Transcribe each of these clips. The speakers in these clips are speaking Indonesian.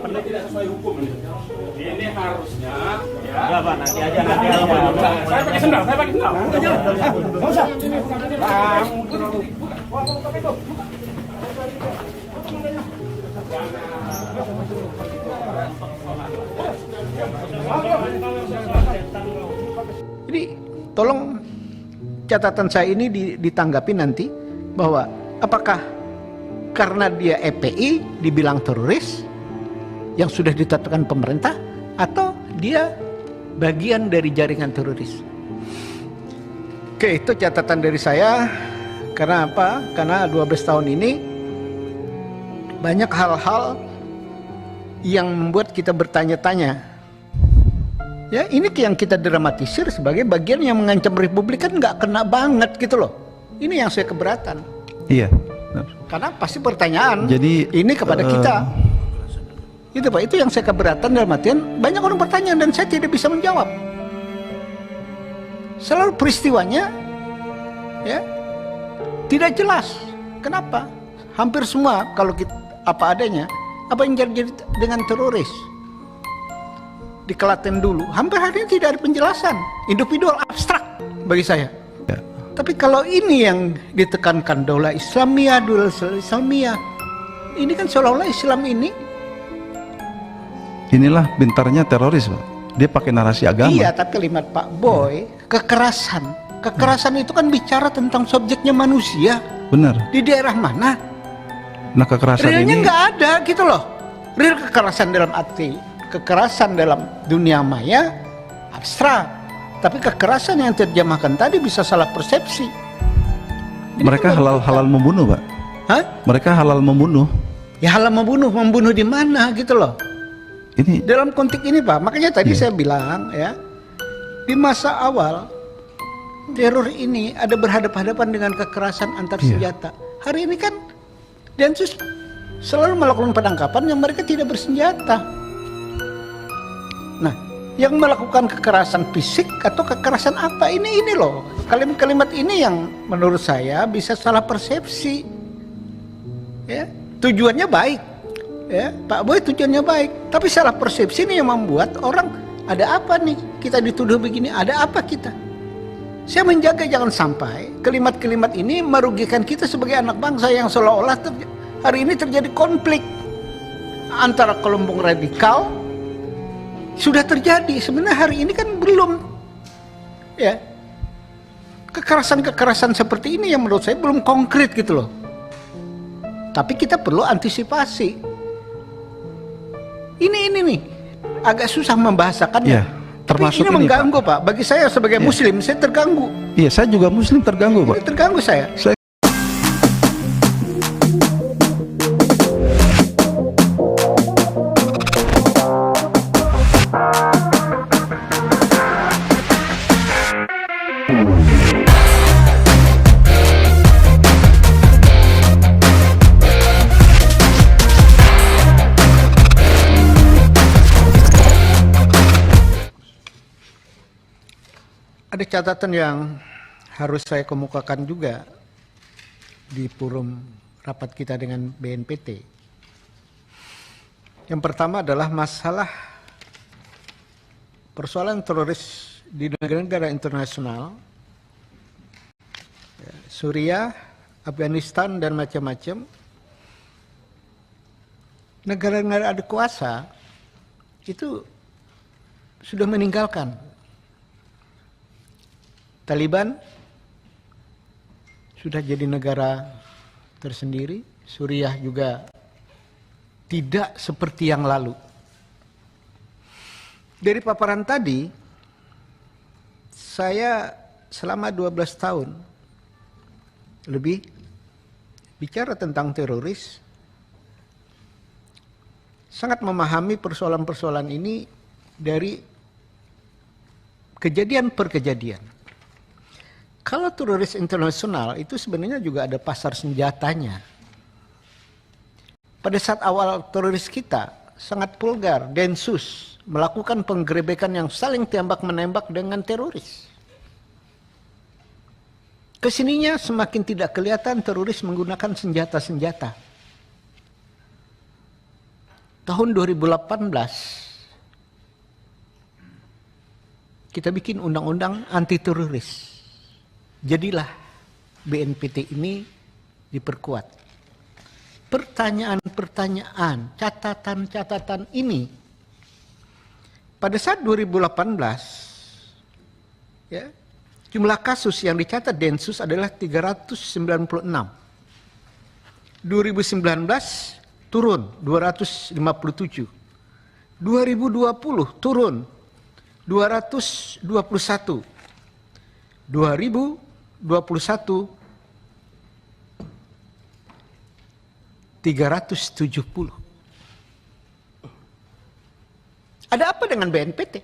Ini tidak sesuai hukum ini. Ini harusnya ya. Enggak, Pak, nanti aja kalau Saya pakai sendal, saya pakai sendal. Enggak usah. Jadi tolong catatan saya ini ditanggapi nanti bahwa apakah karena dia EPI dibilang teroris yang sudah ditetapkan pemerintah atau dia bagian dari jaringan teroris. Oke, itu catatan dari saya. Karena apa? Karena 12 tahun ini banyak hal-hal yang membuat kita bertanya-tanya. Ya, ini yang kita dramatisir sebagai bagian yang mengancam Republik kan nggak kena banget gitu loh. Ini yang saya keberatan. Iya. Karena pasti pertanyaan. Jadi ini kepada kita. Itu Pak, itu yang saya keberatan dalam artian banyak orang bertanya dan saya tidak bisa menjawab. Selalu peristiwanya ya tidak jelas. Kenapa? Hampir semua kalau kita apa adanya, apa yang terjadi dengan teroris di Klaten dulu, hampir hari ini tidak ada penjelasan, individual abstrak bagi saya. ya. Tapi kalau ini yang ditekankan daulah Islamiyah, ini kan seolah-olah Islam ini. Inilah pintarnya teroris, Pak. Dia pakai narasi agama. Iya, tapi kalimat Pak Boy, kekerasan. Kekerasan itu kan bicara tentang subjeknya manusia. Benar. Di daerah mana? Nah, kekerasan Realnya ini nggak ada gitu loh. Real kekerasan dalam arti kekerasan dalam dunia maya abstrak. Tapi kekerasan yang terjemahkan tadi bisa salah persepsi. mereka halal membunuh, Pak. Hah? Mereka halal membunuh. Ya halal membunuh di mana gitu loh. Ini Dalam konteks ini Pak, makanya tadi saya bilang ya, di masa awal teror ini ada berhadapan-hadapan dengan kekerasan antar senjata. Hari ini kan Densus selalu melakukan penangkapan yang mereka tidak bersenjata. Nah, yang melakukan kekerasan fisik atau kekerasan apa ini loh. Kalimat-kalimat ini yang menurut saya bisa salah persepsi. Ya, tujuannya baik. Ya, Pak Boy tujuannya baik, tapi salah persepsi ini yang membuat orang ada apa nih? Kita dituduh begini, ada apa kita? Saya menjaga jangan sampai kalimat-kalimat ini merugikan kita sebagai anak bangsa yang seolah-olah hari ini terjadi konflik antara kelompok radikal. Sudah terjadi, sebenarnya hari ini kan belum. Ya, kekerasan-kekerasan seperti ini yang menurut saya belum konkret gitu loh. Tapi kita perlu antisipasi. Ini nih agak susah membahasakannya. Termasuk ini ini, mengganggu Pak. Bagi saya sebagai Muslim, saya terganggu. Iya, saya juga Muslim terganggu, Pak. Ini terganggu saya. Ada catatan yang harus saya kemukakan juga di forum rapat kita dengan BNPT. Yang pertama adalah masalah persoalan teroris di negara-negara internasional, Suriah, Afghanistan dan macam-macam. Negara-negara adik kuasa itu sudah meninggalkan. Taliban sudah jadi negara tersendiri, Suriah juga tidak seperti yang lalu. Dari paparan tadi, saya selama 12 tahun lebih bicara tentang teroris, sangat memahami persoalan-persoalan ini dari kejadian per kejadian. Kalau teroris internasional itu sebenarnya juga ada pasar senjatanya. Pada saat awal teroris kita sangat vulgar, Densus melakukan penggerebekan yang saling tembak-menembak dengan teroris. Kesininya semakin tidak kelihatan teroris menggunakan senjata-senjata. tahun 2018 kita bikin undang-undang anti teroris. Jadilah BNPT ini diperkuat. Pertanyaan-pertanyaan, catatan-catatan ini pada saat 2018 ya, jumlah kasus yang dicatat Densus adalah 396. 2019 turun 257. 2020 turun 221. 2021 370. Ada apa dengan BNPT?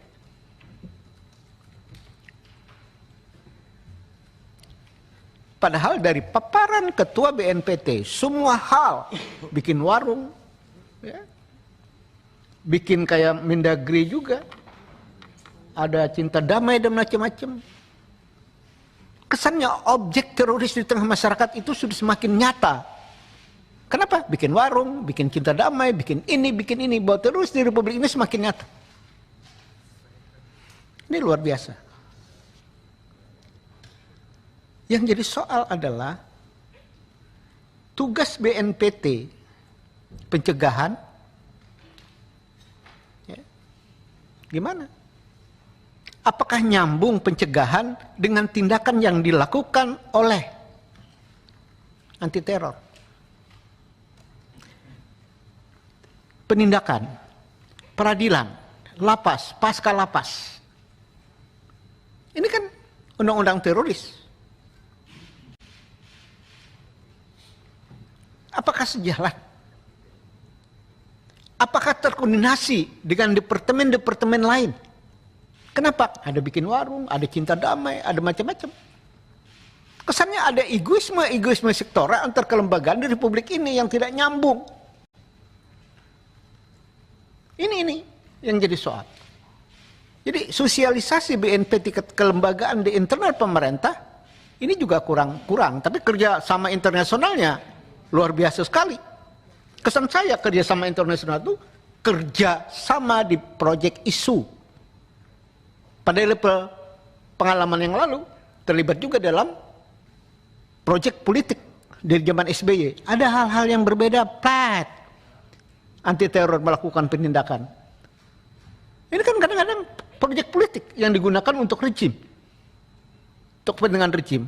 Padahal dari paparan ketua BNPT, semua hal, bikin warung, ya, bikin kayak Mendagri juga, ada cinta damai dan macam-macam. Kesannya objek teroris di tengah masyarakat itu sudah semakin nyata. Kenapa? Bikin warung, bikin cinta damai, bikin ini, bahwa teroris di Republik ini semakin nyata. Ini luar biasa. Yang jadi soal adalah tugas BNPT pencegahan, ya, gimana? Apakah nyambung pencegahan dengan tindakan yang dilakukan oleh anti teror? Penindakan, peradilan, lapas, pasca lapas. Ini kan undang-undang teroris. Apakah sejalan? Apakah terkoordinasi dengan departemen-departemen lain? Kenapa? Ada bikin warung, ada cinta damai, ada macam-macam. Kesannya ada egoisme sektoral antar kelembagaan di Republik ini yang tidak nyambung. Ini yang jadi soal. Jadi sosialisasi BNPT kelembagaan di internal pemerintah ini juga kurang. Tapi kerja sama internasionalnya luar biasa sekali. Kesan saya kerja sama internasional itu kerja sama di proyek isu. Pada level pengalaman yang lalu terlibat juga dalam proyek politik dari zaman SBY. Ada hal-hal yang berbeda, anti teror melakukan penindakan. Ini kan kadang-kadang proyek politik yang digunakan untuk rejim, untuk kepentingan rejim.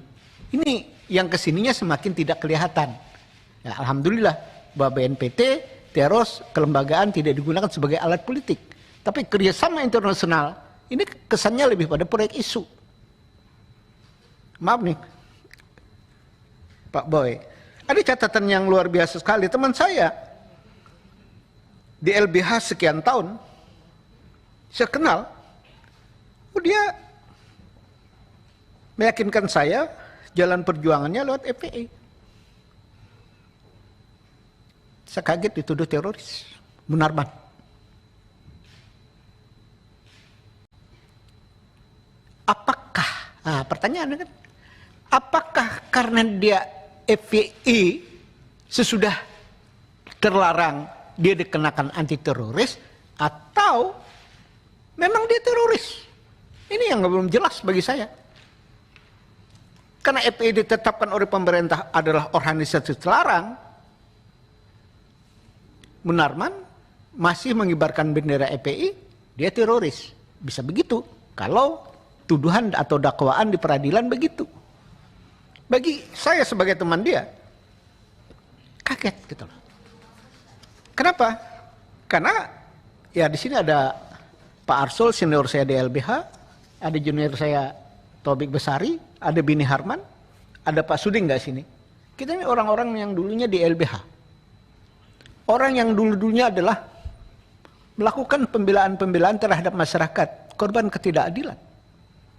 Ini yang kesininya semakin tidak kelihatan. Ya, alhamdulillah bahwa BNPT, teros, kelembagaan tidak digunakan sebagai alat politik. Tapi kerjasama internasional ini kesannya lebih pada proyek isu. Maaf nih, Pak Boy. Ada catatan yang luar biasa sekali. Teman saya di LBH sekian tahun, saya kenal. Dia meyakinkan saya jalan perjuangannya lewat FPI. Saya kaget dituduh teroris, Munarman. Apakah, pertanyaannya kan, apakah karena dia FPI sesudah terlarang dia dikenakan anti teroris atau memang dia teroris? Ini yang belum jelas bagi saya. Karena FPI ditetapkan oleh pemerintah adalah organisasi terlarang, Munarman masih mengibarkan bendera FPI, dia teroris. Bisa begitu kalau tuduhan atau dakwaan di peradilan begitu. Bagi saya sebagai teman dia, kaget gitu loh. Kenapa? Karena ya di sini ada Pak Arsul, senior saya di LBH, ada junior saya Taufik Besari, ada Bini Harman, ada Pak Suding nggak sini. Kita ini orang-orang yang dulunya di LBH. Orang yang dulu-dulunya adalah melakukan pembelaan-pembelaan terhadap masyarakat, korban ketidakadilan.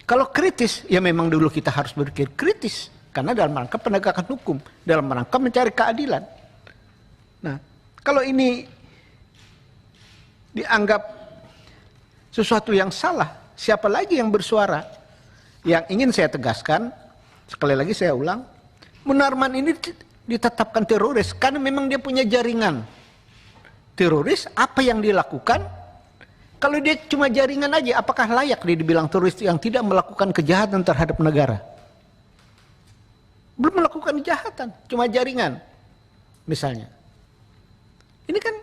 Kalau kritis, ya memang dulu kita harus berpikir kritis. Karena dalam rangka penegakan hukum, dalam rangka mencari keadilan. Nah, kalau ini dianggap sesuatu yang salah, siapa lagi yang bersuara? Yang ingin saya tegaskan, sekali lagi saya ulang, Munarman ini ditetapkan teroris karena memang dia punya jaringan teroris, apa yang dilakukan? Kalau dia cuma jaringan aja, apakah layak dia dibilang teroris yang tidak melakukan kejahatan terhadap negara? Belum melakukan kejahatan, cuma jaringan misalnya. Ini kan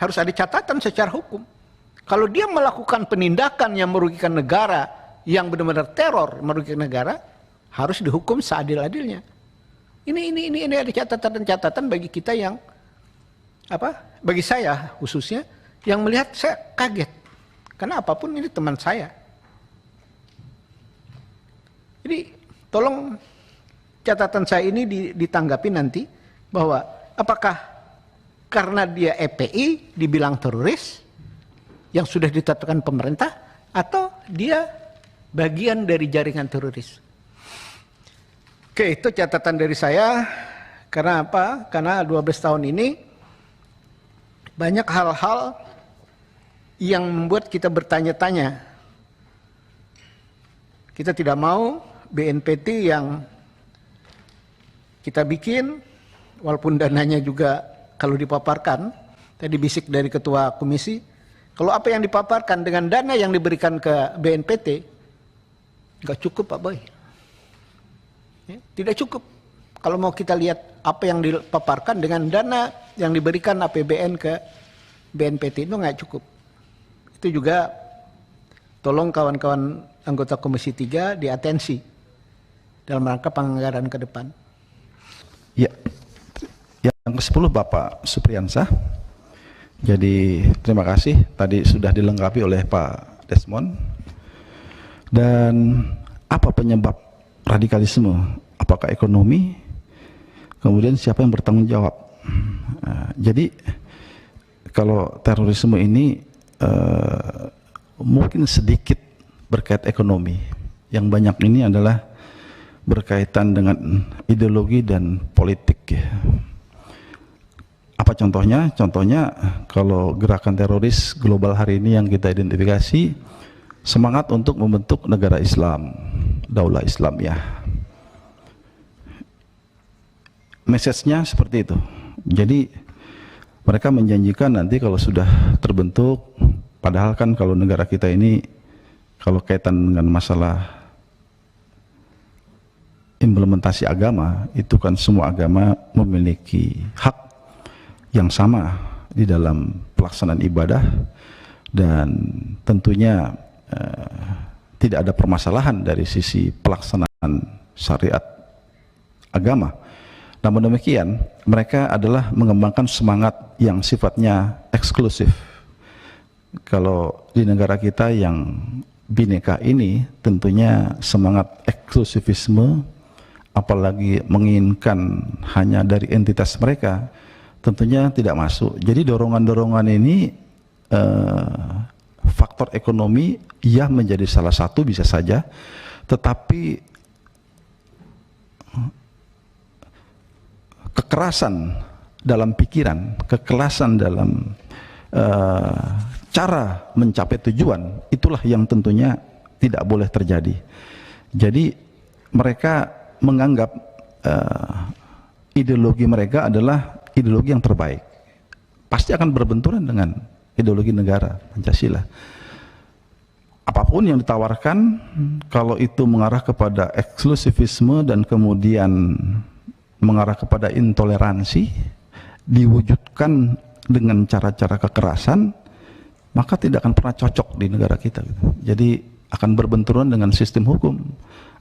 harus ada catatan secara hukum. Kalau dia melakukan penindakan yang merugikan negara, yang benar-benar teror merugikan negara, harus dihukum seadil-adilnya. Ini ada catatan-catatan bagi kita yang bagi saya khususnya yang melihat, saya kaget. Karena apapun ini teman saya. Jadi tolong catatan saya ini ditanggapi nanti bahwa apakah karena dia EPI dibilang teroris yang sudah ditetapkan pemerintah, atau dia bagian dari jaringan teroris. Oke, itu catatan dari saya. Karena apa? Karena 12 tahun ini banyak hal-hal yang membuat kita bertanya-tanya. Kita tidak mau BNPT yang kita bikin, walaupun dananya juga kalau dipaparkan, tadi bisik dari ketua komisi, kalau apa yang dipaparkan dengan dana yang diberikan ke BNPT, nggak cukup Pak Boy. Ya, tidak cukup. Kalau mau kita lihat apa yang dipaparkan dengan dana yang diberikan APBN ke BNPT, itu nggak cukup. Itu juga tolong kawan-kawan anggota Komisi 3 diatensi dalam rangka penganggaran ke depan. Ya, yang ke-10 Bapak Supriyansah. Jadi terima kasih, tadi sudah dilengkapi oleh Pak Desmond. Dan apa penyebab radikalisme? Apakah ekonomi? Kemudian siapa yang bertanggung jawab? Jadi kalau terorisme ini mungkin sedikit berkait ekonomi. Yang banyak ini adalah berkaitan dengan ideologi dan politik ya. Apa contohnya? Contohnya kalau gerakan teroris global hari ini yang kita identifikasi, semangat untuk membentuk negara Islam, Daulah Islamiyah. Message-nya seperti itu. Jadi mereka menjanjikan nanti kalau sudah terbentuk, padahal kan kalau negara kita ini kalau kaitan dengan masalah implementasi agama, itu kan semua agama memiliki hak yang sama di dalam pelaksanaan ibadah, dan tentunya tidak ada permasalahan dari sisi pelaksanaan syariat agama. Namun demikian, mereka adalah mengembangkan semangat yang sifatnya eksklusif. Kalau di negara kita yang bineka ini, tentunya semangat eksklusivisme, apalagi menginginkan hanya dari entitas mereka, tentunya tidak masuk. Jadi dorongan-dorongan ini faktor ekonomi ya menjadi salah satu, bisa saja, tetapi kekerasan dalam pikiran, kekerasan dalam cara mencapai tujuan, itulah yang tentunya tidak boleh terjadi. Jadi mereka menganggap ideologi mereka adalah ideologi yang terbaik, pasti akan berbenturan dengan ideologi negara Pancasila. Apapun yang ditawarkan, kalau itu mengarah kepada eksklusivisme dan kemudian mengarah kepada intoleransi, diwujudkan dengan cara-cara kekerasan, maka tidak akan pernah cocok di negara kita. Jadi akan berbenturan dengan sistem hukum,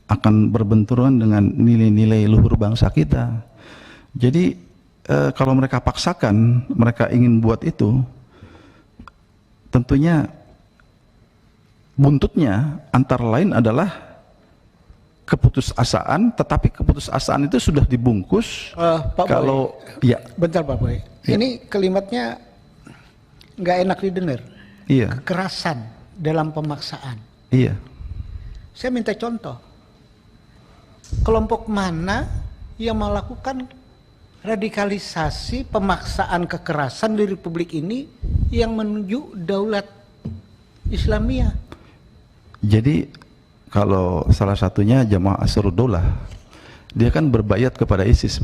akan berbenturan dengan nilai-nilai luhur bangsa kita. Jadi kalau mereka paksakan, mereka ingin buat itu, tentunya buntutnya antara lain adalah keputusasaan, tetapi keputusasaan itu sudah dibungkus. Pak kalau Boy, ya, bentar Pak Boy, ya. Ini kalimatnya nggak enak didengar. Iya. Kekerasan dalam pemaksaan. Iya. Saya minta contoh. Kelompok mana yang melakukan radikalisasi pemaksaan kekerasan di Republik ini yang menuju daulat Islamiyah? Jadi kalau salah satunya Jamaah Ansarud Daulah, dia kan berbayat kepada ISIS.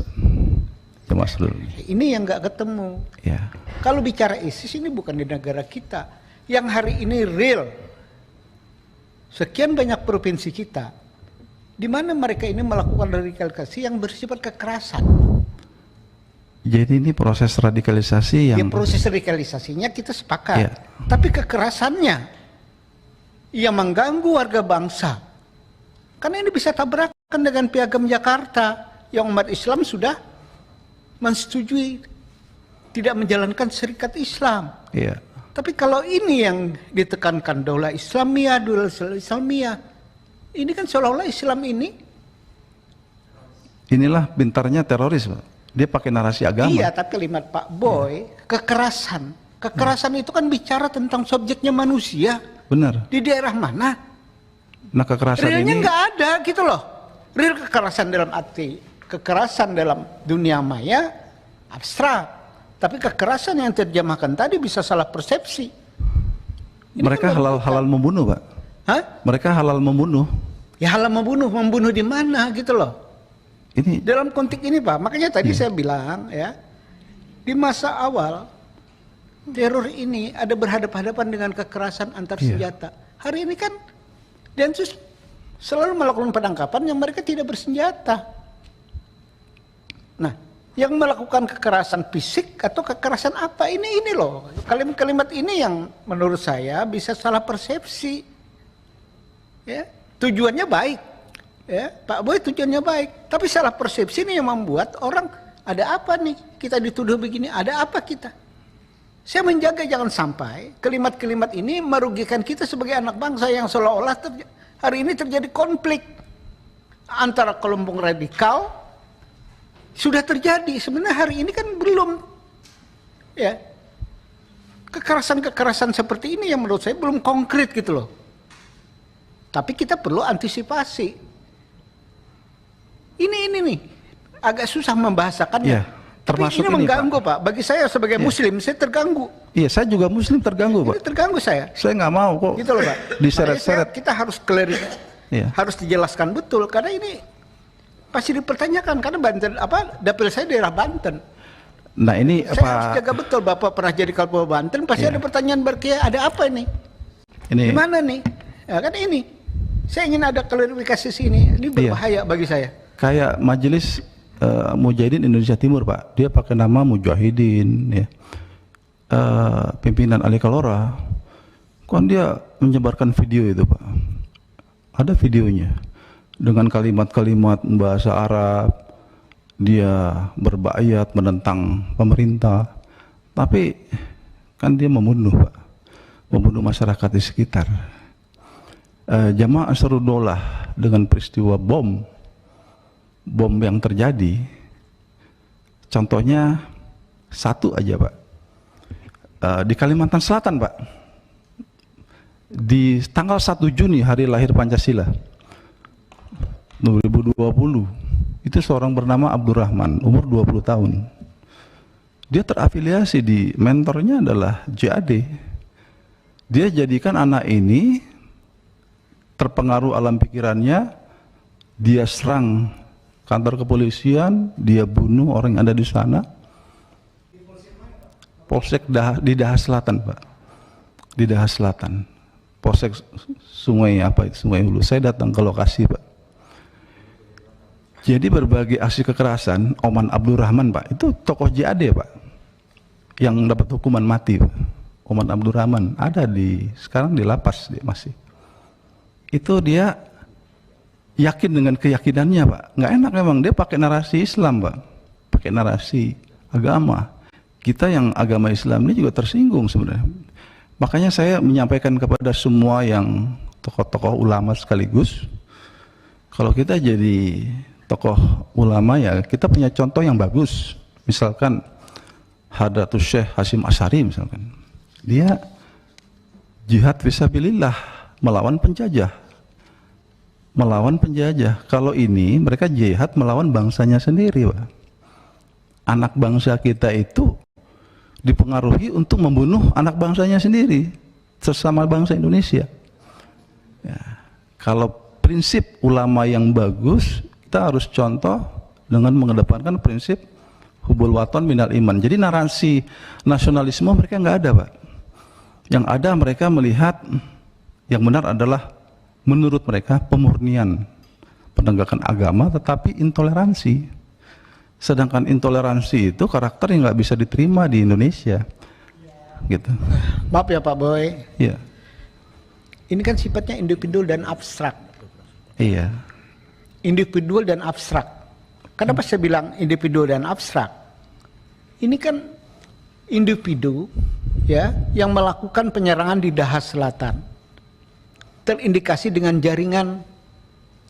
Jamaah Ansarul. Ini yang nggak ketemu. Ya. Kalau bicara ISIS ini bukan di negara kita. Yang hari ini real. Sekian banyak provinsi kita. Di mana mereka ini melakukan radikalisasi yang bersifat kekerasan. Jadi ini proses radikalisasi yang... Ya, proses radikalisasinya kita sepakat. Ya. Tapi kekerasannya yang mengganggu warga bangsa. Karena ini bisa tabrakan dengan Piagam Jakarta yang umat Islam sudah mensetujui tidak menjalankan syariat Islam. Iya. Tapi kalau ini yang ditekankan daulah Islamiyah, ini kan seolah-olah Islam ini. Inilah pintarnya teroris, Pak. Dia pakai narasi agama. Iya, tapi kalimat Pak Boy, kekerasan. Kekerasan itu kan bicara tentang subjeknya manusia. Benar. Di daerah mana? Nah kekerasan Realnya ini... nggak ada gitu loh. Real kekerasan dalam arti kekerasan dalam dunia maya abstrak. Tapi kekerasan yang terjemahkan tadi bisa salah persepsi. Ini mereka kan halal membunuh, Pak. Hah? Mereka halal membunuh. Ya halal membunuh di mana gitu loh. Ini Dalam konteks ini Pak, makanya tadi saya bilang ya, di masa awal teror ini ada berhadapan-hadapan dengan kekerasan antar senjata. Hari ini kan Densus selalu melakukan penangkapan yang mereka tidak bersenjata. Nah, yang melakukan kekerasan fisik atau kekerasan apa ini loh. Kalimat-kalimat ini yang menurut saya bisa salah persepsi. Ya, tujuannya baik. Ya, Pak Boy tujuannya baik, tapi salah persepsi ini yang membuat orang ada apa nih? Kita dituduh begini, ada apa kita? Saya menjaga jangan sampai kalimat-kalimat ini merugikan kita sebagai anak bangsa yang seolah-olah hari ini terjadi konflik antara kelompok radikal. Sudah terjadi, sebenarnya hari ini kan belum. Ya, kekerasan-kekerasan seperti ini yang menurut saya belum konkret gitu loh. Tapi kita perlu antisipasi. Ini nih agak susah membahasakannya. Ya, termasuk tapi ini mengganggu Pak. Bagi saya sebagai Muslim, saya terganggu. Iya, saya juga Muslim terganggu, Pak. Ini terganggu saya. Saya nggak mau kok. Gitu loh, Pak. Diseret-seret. Kita harus clear, harus dijelaskan betul karena ini pasti dipertanyakan karena Banten dapil saya daerah Banten. Nah ini saya harus jaga betul. Bapak pernah jadi Kapolres Banten, pasti ada pertanyaan ada apa nih? Gimana nih? Ya kan ini. Saya ingin ada klarifikasi sini. Ini berbahaya bagi saya. Kayak Majelis Mujahidin Indonesia Timur, Pak. Dia pakai nama Mujahidin, ya. Pimpinan Ali Kalora. Kan dia menyebarkan video itu, Pak. Ada videonya. Dengan kalimat-kalimat bahasa Arab, dia berbayat menentang pemerintah, tapi kan dia membunuh, Pak, membunuh masyarakat di sekitar. Jamaah Ansarud Daulah dengan peristiwa bom yang terjadi, contohnya satu aja, Pak, di Kalimantan Selatan, Pak, di tanggal 1 Juni hari lahir Pancasila 2020, itu seorang bernama Abdurrahman, umur 20 tahun. Dia terafiliasi mentornya adalah JAD. Dia jadikan anak ini terpengaruh alam pikirannya, dia serang kantor kepolisian, dia bunuh orang yang ada di sana. Polsek di Daha Selatan, Pak. Di Daha Selatan. Polsek Sungai Hulu. Saya datang ke lokasi, Pak. Jadi berbagai aksi kekerasan, Oman Abdurrahman, Pak, itu tokoh JAD, Pak, yang dapat hukuman mati, Pak. Oman Abdurrahman ada sekarang di lapas, dia masih. Itu dia yakin dengan keyakinannya, Pak. Nggak enak memang, dia pakai narasi Islam, Pak, pakai narasi agama. Kita yang agama Islam ini juga tersinggung sebenarnya. Makanya saya menyampaikan kepada semua yang tokoh-tokoh ulama sekaligus, kalau kita jadi tokoh ulama ya kita punya contoh yang bagus. Misalkan Hadratus Syekh Hasyim Asy'ari misalkan, dia jihad fisabilillah melawan penjajah. Kalau ini mereka jihad melawan bangsanya sendiri, Pak. Anak bangsa kita itu dipengaruhi untuk membunuh anak bangsanya sendiri, sesama bangsa Indonesia. Ya, kalau prinsip ulama yang bagus, kita harus contoh dengan mengedepankan prinsip hubul waton minal iman. Jadi narasi nasionalisme mereka nggak ada, Pak. Yang ada mereka melihat yang benar adalah menurut mereka pemurnian penegakan agama tetapi intoleransi. Sedangkan intoleransi itu karakter yang nggak bisa diterima di Indonesia. Gitu. Maaf ya Pak Boy. Iya. Ini kan sifatnya individual dan abstrak. Iya. Individual dan abstrak. Kenapa saya bilang individual dan abstrak? Ini kan individu ya yang melakukan penyerangan di Dahas Selatan. Terindikasi dengan jaringan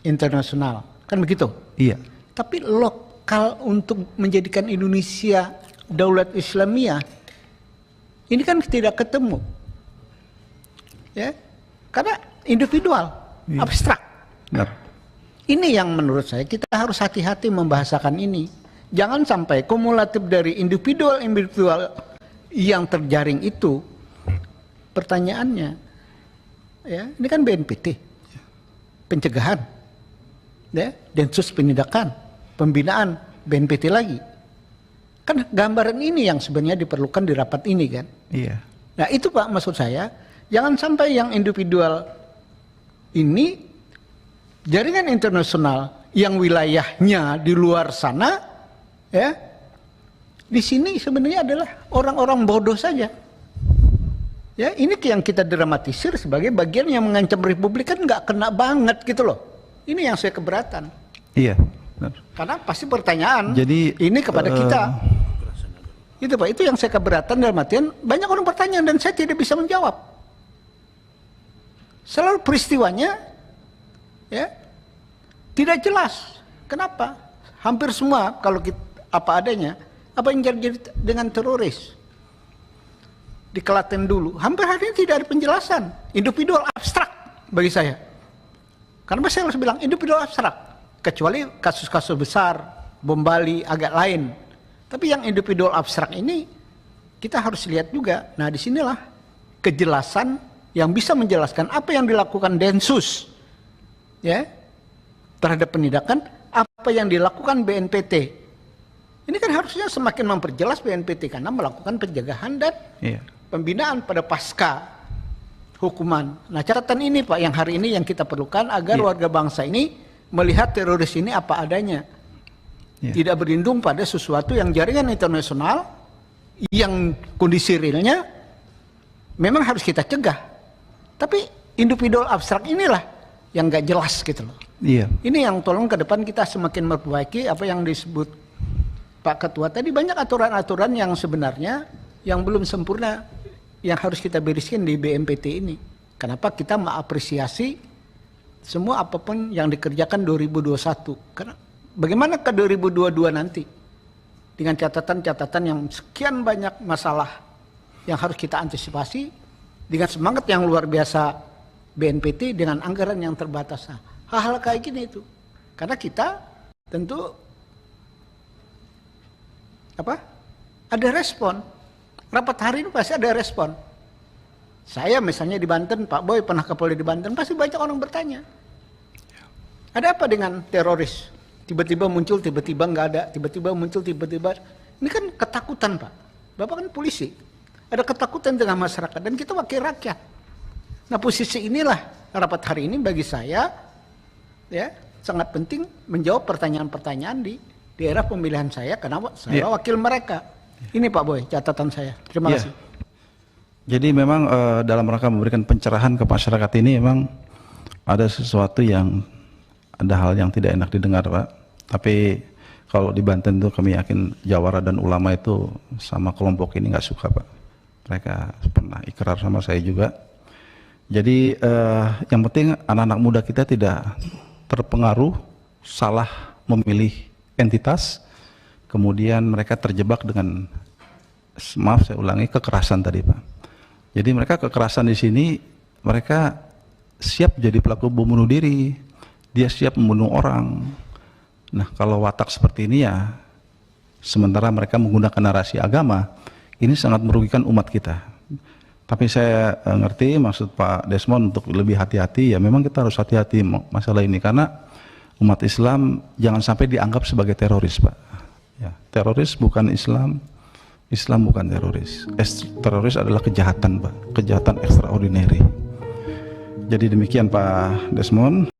internasional. Kan begitu? Iya. Tapi lokal untuk menjadikan Indonesia daulat Islamiyah ini kan tidak ketemu. Ya. Karena individual, abstrak. Benar. Ini yang menurut saya kita harus hati-hati membahasakan ini. Jangan sampai kumulatif dari individual yang terjaring itu. Pertanyaannya, ya, ini kan BNPT, pencegahan, ya, Densus penindakan, pembinaan, BNPT lagi. Kan gambaran ini yang sebenarnya diperlukan di rapat ini kan. Iya. Nah itu Pak maksud saya. Jangan sampai yang individual ini jaringan internasional yang wilayahnya di luar sana, ya, di sini sebenarnya adalah orang-orang bodoh saja. Ya, ini yang kita dramatisir sebagai bagian yang mengancam Republik kan nggak kena banget gitu loh. Ini yang saya keberatan. Iya. Benar. Karena pasti pertanyaan Jadi ini kepada kita. Itu Pak, itu yang saya keberatan dalam artian banyak orang bertanya dan saya tidak bisa menjawab. Selalu peristiwanya ya tidak jelas. Kenapa? Hampir semua kalau kita, apa adanya, apa yang terjadi dengan teroris di Klaten dulu, hampir hari ini tidak ada penjelasan. Individual abstrak bagi saya. Karena saya harus bilang individual abstrak, kecuali kasus-kasus besar, bom Bali agak lain. Tapi yang individual abstrak ini kita harus lihat juga. Nah disinilah kejelasan yang bisa menjelaskan apa yang dilakukan Densus ya terhadap penindakan, apa yang dilakukan BNPT. Ini kan harusnya semakin memperjelas BNPT karena melakukan pencegahan dan pembinaan pada pasca hukuman. Nah catatan ini Pak yang hari ini yang kita perlukan agar warga bangsa ini melihat teroris ini apa adanya. Tidak berlindung pada sesuatu yang jaringan internasional yang kondisi realnya memang harus kita cegah. Tapi individual abstrak inilah yang gak jelas gitu loh. Iya. Ini yang tolong ke depan kita semakin memperbaiki apa yang disebut Pak Ketua tadi, banyak aturan-aturan yang sebenarnya yang belum sempurna yang harus kita bereskan di BNPT ini. Kenapa kita mengapresiasi semua apapun yang dikerjakan 2021. Karena bagaimana ke 2022 nanti dengan catatan-catatan yang sekian banyak masalah yang harus kita antisipasi dengan semangat yang luar biasa BNPT dengan anggaran yang terbatas. Nah, hal-hal kayak gini itu. Karena kita tentu ada respon. Rapat hari ini pasti ada respon. Saya misalnya di Banten, Pak Boy pernah ke Polda di Banten, pasti banyak orang bertanya. Ada apa dengan teroris? Tiba-tiba muncul, tiba-tiba nggak ada, tiba-tiba muncul, tiba-tiba. Ini kan ketakutan Pak. Bapak kan polisi. Ada ketakutan tengah masyarakat dan kita wakil rakyat. Nah posisi inilah rapat hari ini bagi saya ya sangat penting menjawab pertanyaan-pertanyaan di daerah pemilihan saya karena saya wakil mereka. Ini Pak Boy catatan saya. Terima kasih. Jadi memang dalam rangka memberikan pencerahan ke masyarakat ini memang ada sesuatu yang ada hal yang tidak enak didengar Pak. Tapi kalau di Banten tuh kami yakin Jawara dan ulama itu sama kelompok ini nggak suka Pak. Mereka pernah ikrar sama saya juga. Jadi yang penting anak-anak muda kita tidak terpengaruh salah memilih entitas, kemudian mereka terjebak dengan, maaf saya ulangi, kekerasan tadi Pak. Jadi mereka kekerasan di sini, mereka siap jadi pelaku bom bunuh diri, dia siap membunuh orang. Nah kalau watak seperti ini ya, sementara mereka menggunakan narasi agama, ini sangat merugikan umat kita. Tapi saya ngerti maksud Pak Desmond untuk lebih hati-hati, ya memang kita harus hati-hati masalah ini karena umat Islam jangan sampai dianggap sebagai teroris Pak. Ya, teroris bukan Islam, Islam bukan teroris. Teroris adalah kejahatan, Pak, kejahatan extraordinary. Jadi demikian Pak Desmond.